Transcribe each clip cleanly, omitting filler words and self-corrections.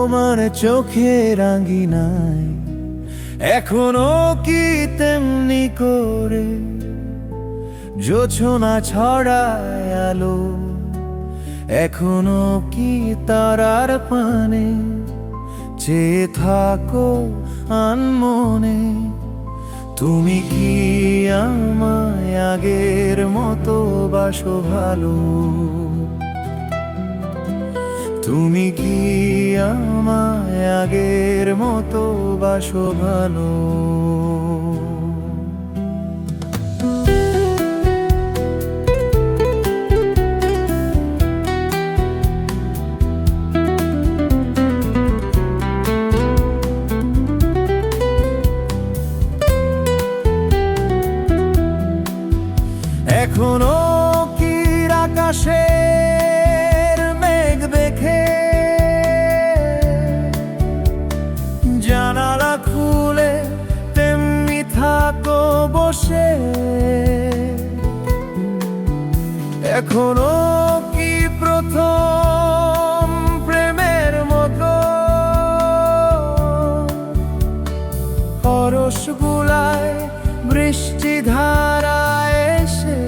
তোমার চোখের আঙ্গিনায় এখনো কি তেমনি করে জোছনা ছড়ায় আলো? এখনো কি তারার পানে চেয়ে থাকো আনমনে? তুমি কি আমায় আগের মতো বাসো ভালো? তুমি কি আমায় আগের মতো বাসো ভালো? এখনো কি আকাশের মেঘ দেখে জানালা খুলে তেমনি থাকো বসে? এখনো কি প্রথম প্রেমের মতো রসগুলায় বৃষ্টি ধারায় এসে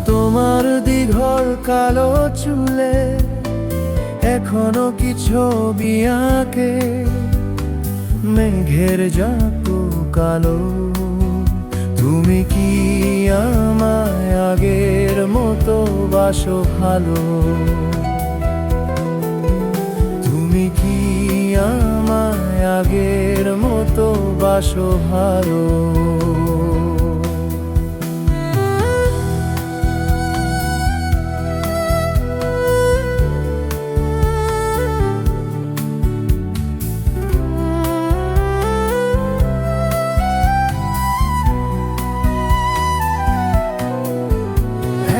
তোমার দীঘল কালো চুলে এখনো কি ছবি আঁকে মেঘের জাতু কালো? তুমি কি আমায় আগের মতো বাসো ভালো? তুমি কি আমায় আগের মতো বাসো ভালো?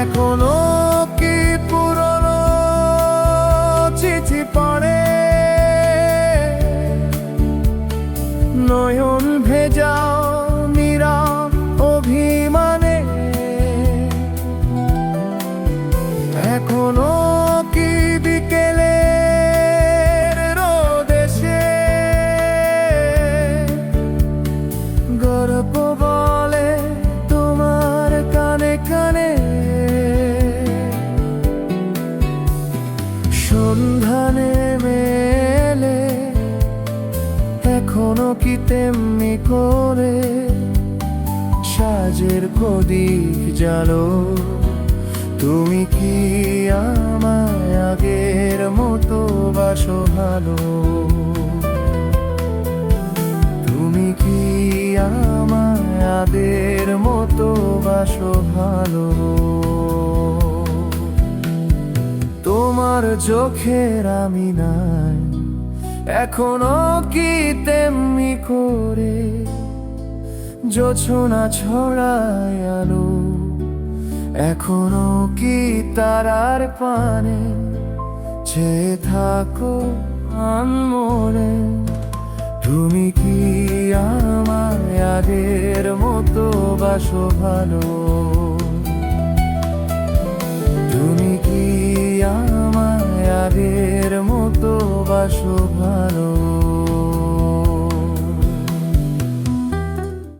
এখনো কি পুরনো চিঠি পড়ে নয়ন ভেজা নীরব অভিমানে? এখনো কি বিকেলের রোদ এসে গল্প বলে তোমার কানে কানে? সন্ধ্যা নেমে এলে এখনো কি তেমনি করে সাজের প্রদীপ জ্বালো? তুমি কি আমায় আগের মতো বাসো ভালো? তুমি কি আমায় আগের মতো বাসো ভালো? তোমার চোখের আমি নাই এখনো কি তেমনি করে জোছনা ছড়ায় আলো? এখনো কি তারার পানে চেয়ে থাকো আনমনে? তুমি কি আমায় আগের মতো বাসো ভালো? তুমি কি আমায় আগের মতো বাসো ভালো?